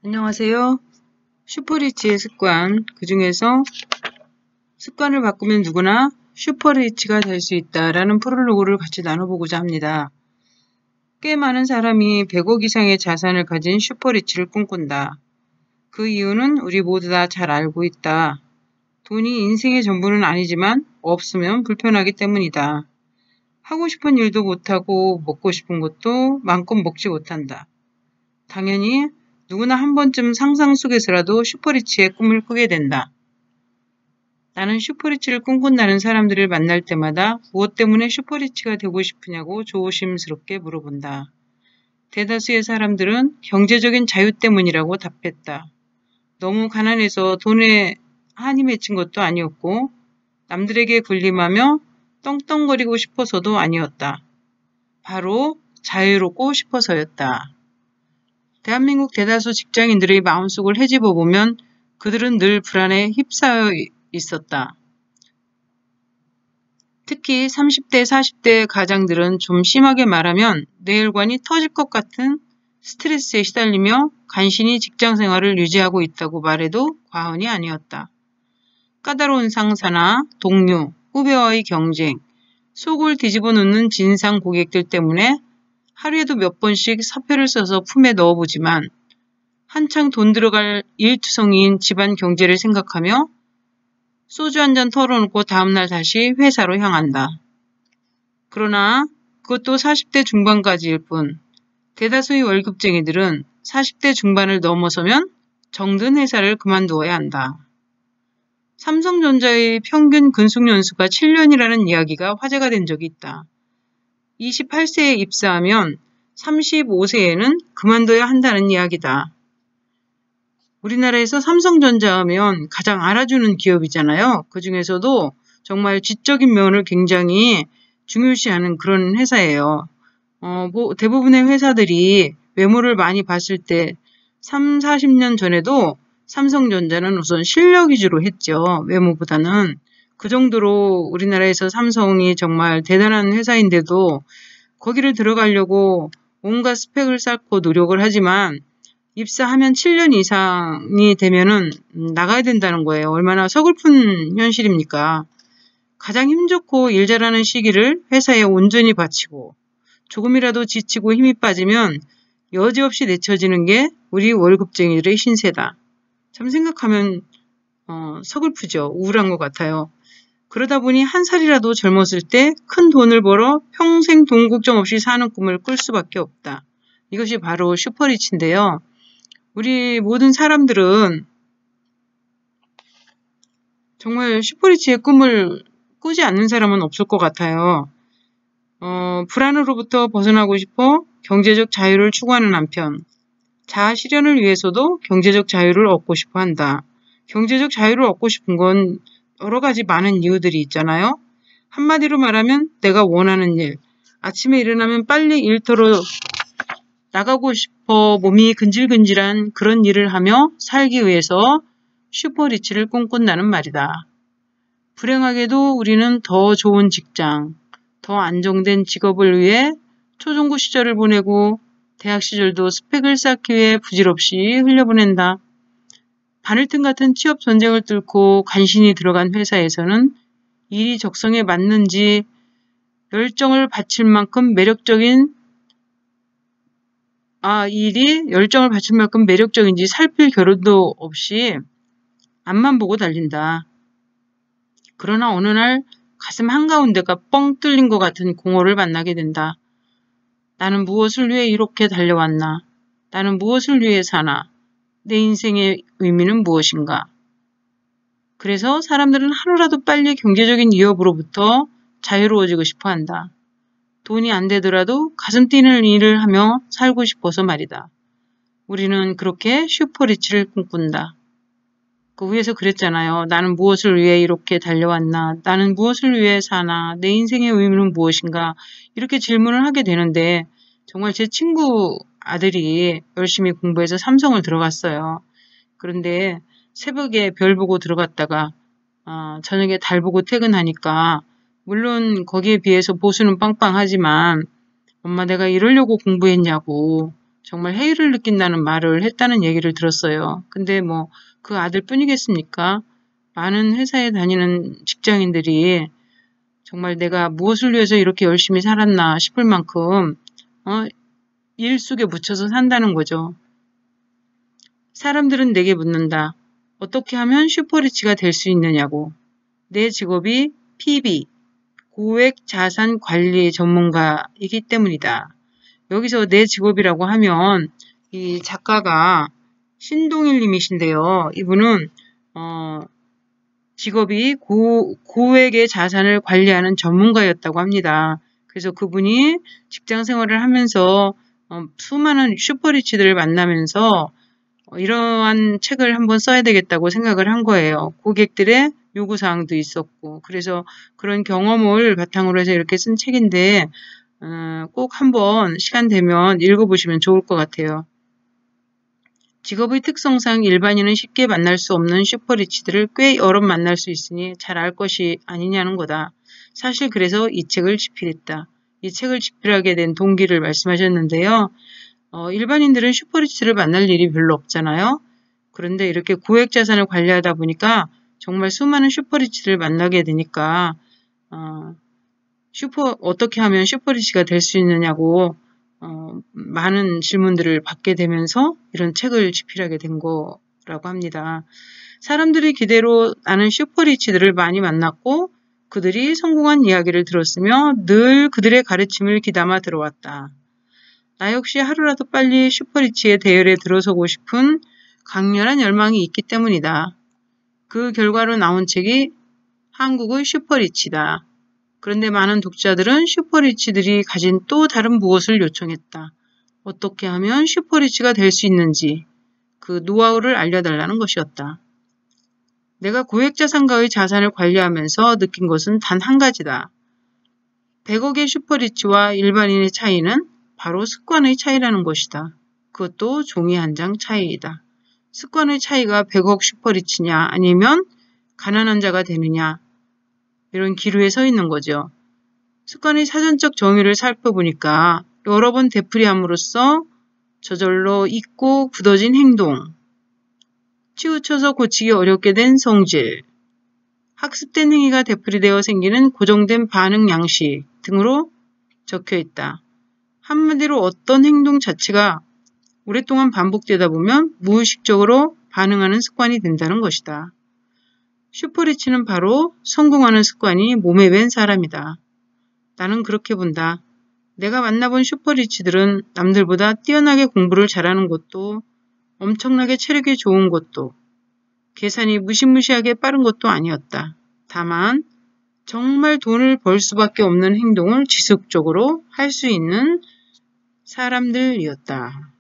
안녕하세요. 슈퍼리치의 습관, 그 중에서 습관을 바꾸면 누구나 슈퍼리치가 될 수 있다라는 프롤로그를 같이 나눠보고자 합니다. 꽤 많은 사람이 100억 이상의 자산을 가진 슈퍼리치를 꿈꾼다. 그 이유는 우리 모두 다 잘 알고 있다. 돈이 인생의 전부는 아니지만 없으면 불편하기 때문이다. 하고 싶은 일도 못하고 먹고 싶은 것도 마음껏 먹지 못한다. 당연히 누구나 한 번쯤 상상 속에서라도 슈퍼리치의 꿈을 꾸게 된다. 나는 슈퍼리치를 꿈꾼다는 사람들을 만날 때마다 무엇 때문에 슈퍼리치가 되고 싶으냐고 조심스럽게 물어본다. 대다수의 사람들은 경제적인 자유 때문이라고 답했다. 너무 가난해서 돈에 한이 맺힌 것도 아니었고 남들에게 군림하며 떵떵거리고 싶어서도 아니었다. 바로 자유롭고 싶어서였다. 대한민국 대다수 직장인들의 마음속을 헤집어 보면 그들은 늘 불안에 휩싸여 있었다. 특히 30대, 40대 가장들은 좀 심하게 말하면 뇌혈관이 터질 것 같은 스트레스에 시달리며 간신히 직장 생활을 유지하고 있다고 말해도 과언이 아니었다. 까다로운 상사나 동료, 후배와의 경쟁, 속을 뒤집어 놓는 진상 고객들 때문에 하루에도 몇 번씩 사표를 써서 품에 넣어보지만 한창 돈 들어갈 일투성이인 집안 경제를 생각하며 소주 한 잔 털어놓고 다음날 다시 회사로 향한다. 그러나 그것도 40대 중반까지일 뿐 대다수의 월급쟁이들은 40대 중반을 넘어서면 정든 회사를 그만두어야 한다. 삼성전자의 평균 근속연수가 7년이라는 이야기가 화제가 된 적이 있다. 28세에 입사하면 35세에는 그만둬야 한다는 이야기다. 우리나라에서 삼성전자 하면 가장 알아주는 기업이잖아요. 그 중에서도 정말 지적인 면을 굉장히 중요시하는 그런 회사예요. 대부분의 회사들이 외모를 많이 봤을 때 3, 40년 전에도 삼성전자는 우선 실력 위주로 했죠. 외모보다는. 그 정도로 우리나라에서 삼성이 정말 대단한 회사인데도 거기를 들어가려고 온갖 스펙을 쌓고 노력을 하지만 입사하면 7년 이상이 되면은 나가야 된다는 거예요. 얼마나 서글픈 현실입니까? 가장 힘 좋고 일 잘하는 시기를 회사에 온전히 바치고 조금이라도 지치고 힘이 빠지면 여지없이 내쳐지는 게 우리 월급쟁이들의 신세다. 참 생각하면 서글프죠. 우울한 것 같아요. 그러다 보니 한 살이라도 젊었을 때 큰 돈을 벌어 평생 돈 걱정 없이 사는 꿈을 꿀 수밖에 없다. 이것이 바로 슈퍼리치인데요. 우리 모든 사람들은 정말 슈퍼리치의 꿈을 꾸지 않는 사람은 없을 것 같아요. 불안으로부터 벗어나고 싶어 경제적 자유를 추구하는 한편 자아 실현을 위해서도 경제적 자유를 얻고 싶어 한다. 경제적 자유를 얻고 싶은 건 여러 가지 많은 이유들이 있잖아요. 한마디로 말하면 내가 원하는 일, 아침에 일어나면 빨리 일터로 나가고 싶어 몸이 근질근질한 그런 일을 하며 살기 위해서 슈퍼리치를 꿈꾼다는 말이다. 불행하게도 우리는 더 좋은 직장, 더 안정된 직업을 위해 초중고 시절을 보내고 대학 시절도 스펙을 쌓기 위해 부질없이 흘려보낸다. 바늘틈 같은 취업 전쟁을 뚫고 간신히 들어간 회사에서는 일이 적성에 맞는지 열정을 바칠 만큼 매력적인지 살필 겨를도 없이 앞만 보고 달린다. 그러나 어느 날 가슴 한가운데가 뻥 뚫린 것 같은 공허를 만나게 된다. 나는 무엇을 위해 이렇게 달려왔나? 나는 무엇을 위해 사나? 내 인생의 의미는 무엇인가? 그래서 사람들은 하루라도 빨리 경제적인 위협으로부터 자유로워지고 싶어 한다. 돈이 안 되더라도 가슴 뛰는 일을 하며 살고 싶어서 말이다. 우리는 그렇게 슈퍼리치를 꿈꾼다. 그 위에서 그랬잖아요. 나는 무엇을 위해 이렇게 달려왔나? 나는 무엇을 위해 사나? 내 인생의 의미는 무엇인가? 이렇게 질문을 하게 되는데 정말 제 친구 아들이 열심히 공부해서 삼성을 들어갔어요. 그런데 새벽에 별 보고 들어갔다가 저녁에 달 보고 퇴근하니까 물론 거기에 비해서 보수는 빵빵하지만 엄마 내가 이러려고 공부했냐고 정말 해이를 느낀다는 말을 했다는 얘기를 들었어요. 근데 뭐 그 아들뿐이겠습니까? 많은 회사에 다니는 직장인들이 정말 내가 무엇을 위해서 이렇게 열심히 살았나 싶을 만큼 일 속에 묻혀서 산다는 거죠. 사람들은 내게 묻는다. 어떻게 하면 슈퍼리치가 될 수 있느냐고. 내 직업이 PB, 고액 자산 관리 전문가이기 때문이다. 여기서 내 직업이라고 하면 이 작가가 신동일 님이신데요. 이분은 직업이 고액의 자산을 관리하는 전문가였다고 합니다. 그래서 그분이 직장 생활을 하면서 수많은 슈퍼리치들을 만나면서 이러한 책을 한번 써야 되겠다고 생각을 한 거예요. 고객들의 요구사항도 있었고 그래서 그런 경험을 바탕으로 해서 이렇게 쓴 책인데 꼭 한번 시간 되면 읽어보시면 좋을 것 같아요. 직업의 특성상 일반인은 쉽게 만날 수 없는 슈퍼리치들을 꽤 여러 만날 수 있으니 잘 알 것이 아니냐는 거다. 사실 그래서 이 책을 집필했다. 이 책을 집필하게 된 동기를 말씀하셨는데요. 일반인들은 슈퍼리치를 만날 일이 별로 없잖아요. 그런데 이렇게 고액 자산을 관리하다 보니까 정말 수많은 슈퍼리치를 만나게 되니까 어떻게 하면 슈퍼리치가 될 수 있느냐고 많은 질문들을 받게 되면서 이런 책을 집필하게 된 거라고 합니다. 사람들이 기대로 나는 슈퍼리치들을 많이 만났고 그들이 성공한 이야기를 들었으며 늘 그들의 가르침을 귀담아 들어왔다. 나 역시 하루라도 빨리 슈퍼리치의 대열에 들어서고 싶은 강렬한 열망이 있기 때문이다. 그 결과로 나온 책이 한국의 슈퍼리치다. 그런데 많은 독자들은 슈퍼리치들이 가진 또 다른 무엇을 요청했다. 어떻게 하면 슈퍼리치가 될 수 있는지 그 노하우를 알려달라는 것이었다. 내가 고액자산가의 자산을 관리하면서 느낀 것은 단 한 가지다. 100억의 슈퍼리치와 일반인의 차이는 바로 습관의 차이라는 것이다. 그것도 종이 한 장 차이이다. 습관의 차이가 100억 슈퍼리치냐 아니면 가난한 자가 되느냐 이런 기류에 서 있는 거죠. 습관의 사전적 정의를 살펴보니까 여러 번 되풀이함으로써 저절로 잊고 굳어진 행동, 치우쳐서 고치기 어렵게 된 성질, 학습된 행위가 되풀이되어 생기는 고정된 반응 양식 등으로 적혀 있다. 한마디로 어떤 행동 자체가 오랫동안 반복되다 보면 무의식적으로 반응하는 습관이 된다는 것이다. 슈퍼리치는 바로 성공하는 습관이 몸에 밴 사람이다. 나는 그렇게 본다. 내가 만나본 슈퍼리치들은 남들보다 뛰어나게 공부를 잘하는 것도 엄청나게 체력이 좋은 것도 계산이 무시무시하게 빠른 것도 아니었다. 다만 정말 돈을 벌 수밖에 없는 행동을 지속적으로 할 수 있는 사람들이었다.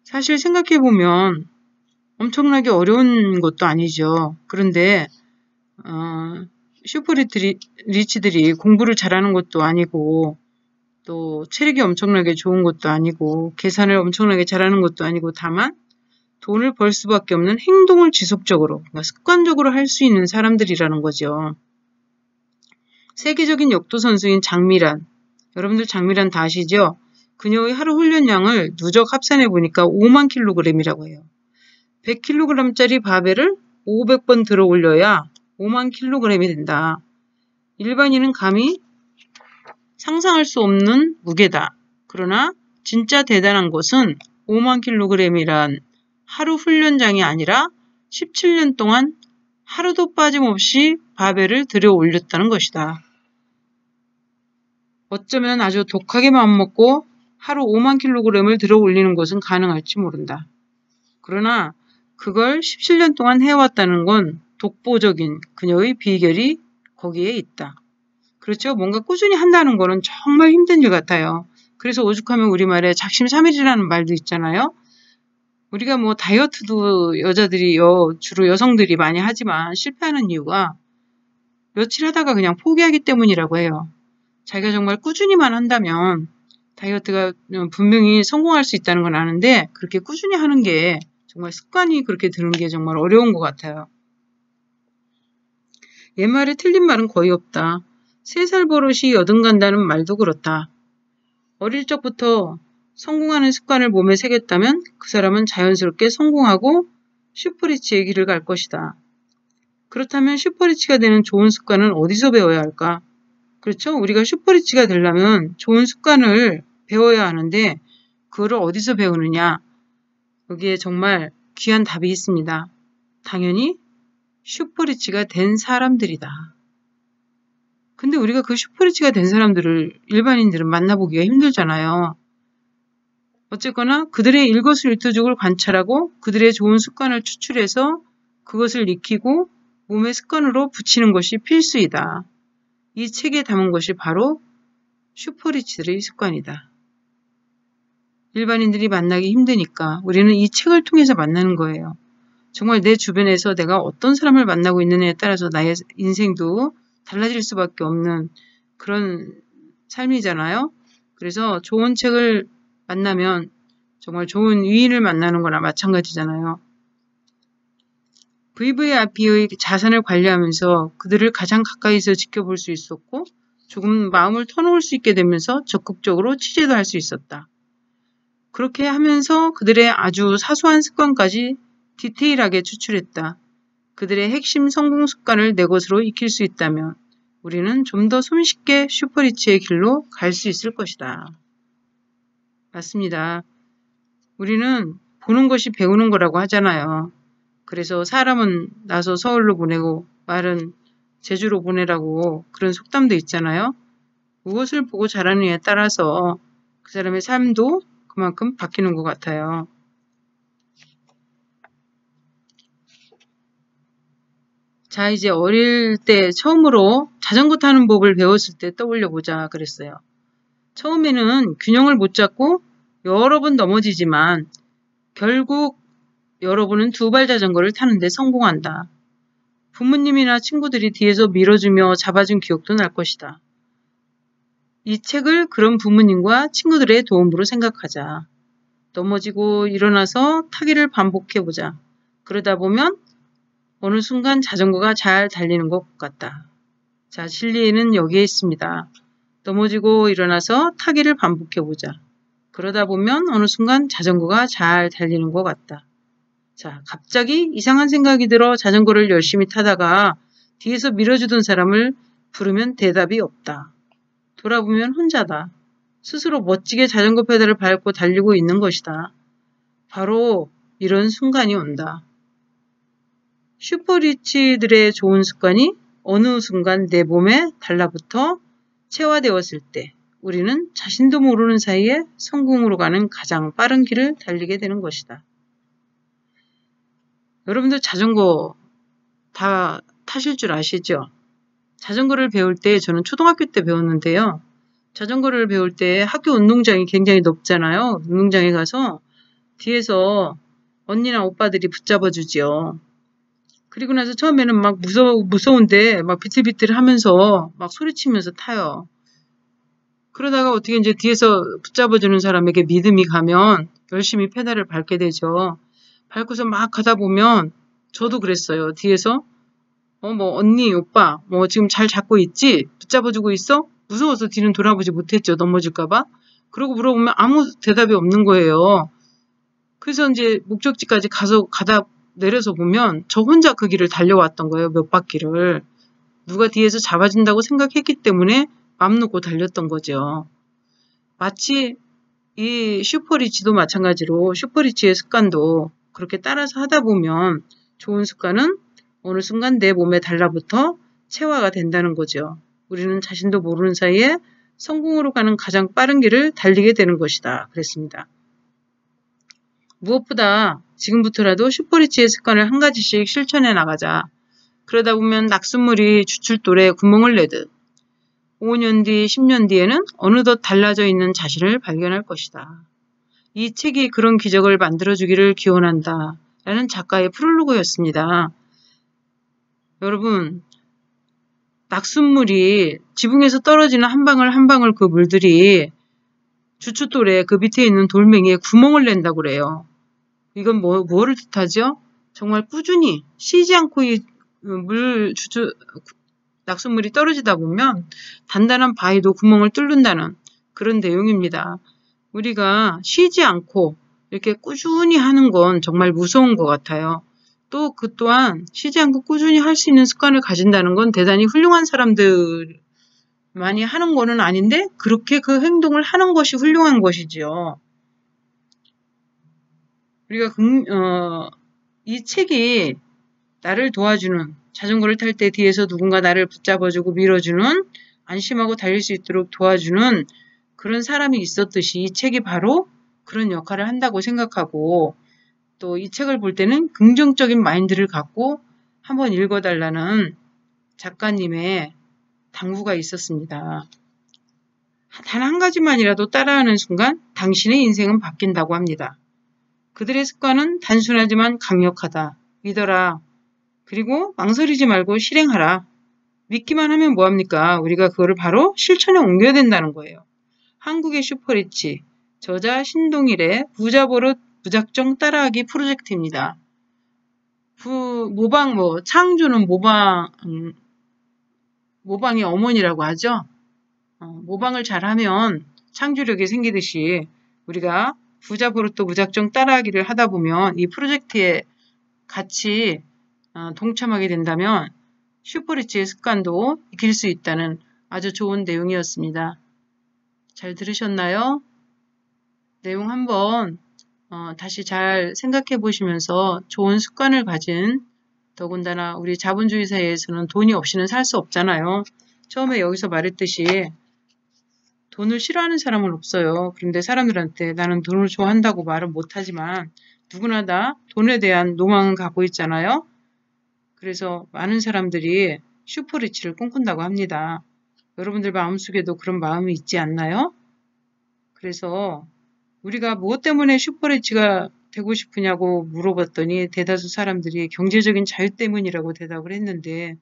사실 생각해보면 엄청나게 어려운 것도 아니죠. 그런데 슈퍼리치들이 공부를 잘하는 것도 아니고 또 체력이 엄청나게 좋은 것도 아니고 계산을 엄청나게 잘하는 것도 아니고 다만 돈을 벌 수밖에 없는 행동을 지속적으로 그러니까 습관적으로 할 수 있는 사람들이라는 거죠. 세계적인 역도선수인 장미란 여러분들 장미란 다 아시죠? 그녀의 하루 훈련량을 누적 합산해 보니까 5만 킬로그램이라고 해요. 100kg짜리 바벨을 500번 들어 올려야 5만 킬로그램이 된다. 일반인은 감히 상상할 수 없는 무게다. 그러나 진짜 대단한 것은 5만 킬로그램이란 하루 훈련장이 아니라 17년 동안 하루도 빠짐없이 바벨을 들여 올렸다는 것이다. 어쩌면 아주 독하게 마음먹고 하루 5만 킬로그램을 들어 올리는 것은 가능할지 모른다. 그러나 그걸 17년 동안 해왔다는 건 독보적인 그녀의 비결이 거기에 있다. 그렇죠? 뭔가 꾸준히 한다는 거는 정말 힘든 일 같아요. 그래서 오죽하면 우리말에 작심삼일이라는 말도 있잖아요. 우리가 뭐 다이어트도 주로 여성들이 많이 하지만 실패하는 이유가 며칠 하다가 그냥 포기하기 때문이라고 해요. 자기가 정말 꾸준히만 한다면 다이어트가 분명히 성공할 수 있다는 건 아는데 그렇게 꾸준히 하는 게 정말 습관이 그렇게 드는 게 정말 어려운 것 같아요. 옛말에 틀린 말은 거의 없다. 3살 버릇이 여든 간다는 말도 그렇다. 어릴 적부터 성공하는 습관을 몸에 새겼다면 그 사람은 자연스럽게 성공하고 슈퍼리치의 길을 갈 것이다. 그렇다면 슈퍼리치가 되는 좋은 습관은 어디서 배워야 할까? 그렇죠? 우리가 슈퍼리치가 되려면 좋은 습관을 배워야 하는데 그거를 어디서 배우느냐? 여기에 정말 귀한 답이 있습니다. 당연히 슈퍼리치가 된 사람들이다. 근데 우리가 그 슈퍼리치가 된 사람들을 일반인들은 만나보기가 힘들잖아요. 어쨌거나 그들의 일거수일투족을 관찰하고 그들의 좋은 습관을 추출해서 그것을 익히고 몸의 습관으로 붙이는 것이 필수이다. 이 책에 담은 것이 바로 슈퍼리치들의 습관이다. 일반인들이 만나기 힘드니까 우리는 이 책을 통해서 만나는 거예요. 정말 내 주변에서 내가 어떤 사람을 만나고 있느냐에 따라서 나의 인생도 달라질 수밖에 없는 그런 삶이잖아요. 그래서 좋은 책을 만나면 정말 좋은 위인을 만나는 거나 마찬가지잖아요. VVIP의 자산을 관리하면서 그들을 가장 가까이서 지켜볼 수 있었고 조금 마음을 터놓을 수 있게 되면서 적극적으로 취재도 할 수 있었다. 그렇게 하면서 그들의 아주 사소한 습관까지 디테일하게 추출했다. 그들의 핵심 성공 습관을 내 것으로 익힐 수 있다면 우리는 좀 더 손쉽게 슈퍼리치의 길로 갈 수 있을 것이다. 맞습니다. 우리는 보는 것이 배우는 거라고 하잖아요. 그래서 사람은 나서 서울로 보내고 말은 제주로 보내라고 그런 속담도 있잖아요. 무엇을 보고 자라느냐에 따라서 그 사람의 삶도 그만큼 바뀌는 것 같아요. 자, 이제 어릴 때 처음으로 자전거 타는 법을 배웠을 때 떠올려 보자 그랬어요. 처음에는 균형을 못 잡고 여러 번 넘어지지만 결국 여러분은 두발 자전거를 타는데 성공한다. 부모님이나 친구들이 뒤에서 밀어주며 잡아준 기억도 날 것이다. 이 책을 그런 부모님과 친구들의 도움으로 생각하자. 넘어지고 일어나서 타기를 반복해보자. 그러다 보면 어느 순간 자전거가 잘 달리는 것 같다. 자, 진리는 여기에 있습니다. 넘어지고 일어나서 타기를 반복해보자. 그러다 보면 어느 순간 자전거가 잘 달리는 것 같다. 자, 갑자기 이상한 생각이 들어 자전거를 열심히 타다가 뒤에서 밀어주던 사람을 부르면 대답이 없다. 돌아보면 혼자다. 스스로 멋지게 자전거 페달을 밟고 달리고 있는 것이다. 바로 이런 순간이 온다. 슈퍼리치들의 좋은 습관이 어느 순간 내 몸에 달라붙어 체화되었을 때 우리는 자신도 모르는 사이에 성공으로 가는 가장 빠른 길을 달리게 되는 것이다. 여러분들 자전거 다 타실 줄 아시죠? 자전거를 배울 때 저는 초등학교 때 배웠는데요. 자전거를 배울 때 학교 운동장이 굉장히 넓잖아요. 운동장에 가서 뒤에서 언니나 오빠들이 붙잡아 주지요. 그리고 나서 처음에는 막 무서운데 막 비틀비틀 하면서 막 소리치면서 타요. 그러다가 어떻게 이제 뒤에서 붙잡아주는 사람에게 믿음이 가면 열심히 페달을 밟게 되죠. 밟고서 막 가다 보면 저도 그랬어요. 뒤에서 뭐 언니, 오빠 뭐 지금 잘 잡고 있지? 붙잡아주고 있어? 무서워서 뒤는 돌아보지 못했죠. 넘어질까봐. 그러고 물어보면 아무 대답이 없는 거예요. 그래서 이제 목적지까지 가다 내려서 보면 저 혼자 그 길을 달려왔던 거예요. 몇 바퀴를. 누가 뒤에서 잡아준다고 생각했기 때문에 맘 놓고 달렸던 거죠. 마치 이 슈퍼리치도 마찬가지로 슈퍼리치의 습관도 그렇게 따라서 하다 보면 좋은 습관은 어느 순간 내 몸에 달라붙어 체화가 된다는 거죠. 우리는 자신도 모르는 사이에 성공으로 가는 가장 빠른 길을 달리게 되는 것이다. 그랬습니다. 무엇보다 지금부터라도 슈퍼리치의 습관을 한 가지씩 실천해 나가자. 그러다 보면 낙숫물이 주출돌에 구멍을 내듯 5년 뒤, 10년 뒤에는 어느덧 달라져 있는 자신을 발견할 것이다. 이 책이 그런 기적을 만들어주기를 기원한다. 라는 작가의 프롤로그였습니다. 여러분, 낙숫물이 지붕에서 떨어지는 한 방울 한 방울 그 물들이 주춧돌에 그 밑에 있는 돌멩이에 구멍을 낸다고 그래요. 이건 뭐를 뜻하죠? 정말 꾸준히 쉬지 않고 이 낙숫물이 떨어지다 보면 단단한 바위도 구멍을 뚫는다는 그런 내용입니다. 우리가 쉬지 않고 이렇게 꾸준히 하는 건 정말 무서운 것 같아요. 또 그 또한 쉬지 않고 꾸준히 할 수 있는 습관을 가진다는 건 대단히 훌륭한 사람들 많이 하는 거는 아닌데 그렇게 그 행동을 하는 것이 훌륭한 것이지요. 우리가 이 책이 나를 도와주는, 자전거를 탈 때 뒤에서 누군가 나를 붙잡아주고 밀어주는, 안심하고 달릴 수 있도록 도와주는 그런 사람이 있었듯이 이 책이 바로 그런 역할을 한다고 생각하고, 또 이 책을 볼 때는 긍정적인 마인드를 갖고 한번 읽어달라는 작가님의 당부가 있었습니다. 단 한 가지만이라도 따라하는 순간 당신의 인생은 바뀐다고 합니다. 그들의 습관은 단순하지만 강력하다. 믿어라. 그리고 망설이지 말고 실행하라. 믿기만 하면 뭐합니까? 우리가 그거를 바로 실천에 옮겨야 된다는 거예요. 한국의 슈퍼리치, 저자 신동일의 부자 버릇 무작정 따라하기 프로젝트입니다. 창조는 모방의 어머니라고 하죠. 모방을 잘하면 창조력이 생기듯이 우리가 부자 버릇도 무작정 따라하기를 하다 보면 이 프로젝트에 같이 동참하게 된다면 슈퍼리치의 습관도 익힐 수 있다는 아주 좋은 내용이었습니다. 잘 들으셨나요? 내용 한번 다시 잘 생각해 보시면서 좋은 습관을 가진, 더군다나 우리 자본주의 사회에서는 돈이 없이는 살 수 없잖아요. 처음에 여기서 말했듯이 돈을 싫어하는 사람은 없어요. 그런데 사람들한테 나는 돈을 좋아한다고 말은 못하지만 누구나 다 돈에 대한 로망은 갖고 있잖아요. 그래서 많은 사람들이 슈퍼리치를 꿈꾼다고 합니다. 여러분들 마음속에도 그런 마음이 있지 않나요? 그래서 우리가 무엇 때문에 슈퍼리치가 되고 싶으냐고 물어봤더니 대다수 사람들이 경제적인 자유 때문이라고 대답을 했는데,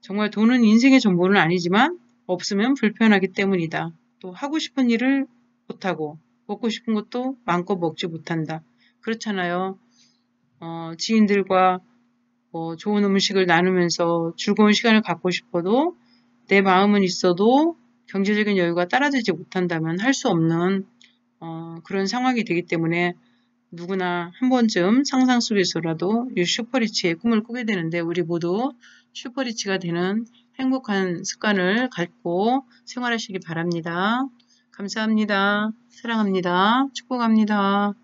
정말 돈은 인생의 전부는 아니지만 없으면 불편하기 때문이다. 또 하고 싶은 일을 못하고 먹고 싶은 것도 마음껏 먹지 못한다. 그렇잖아요. 지인들과 좋은 음식을 나누면서 즐거운 시간을 갖고 싶어도 내 마음은 있어도 경제적인 여유가 따라주지 못한다면 할 수 없는 그런 상황이 되기 때문에 누구나 한 번쯤 상상 속에서라도 이 슈퍼리치의 꿈을 꾸게 되는데, 우리 모두 슈퍼리치가 되는 행복한 습관을 갖고 생활하시기 바랍니다. 감사합니다. 사랑합니다. 축복합니다.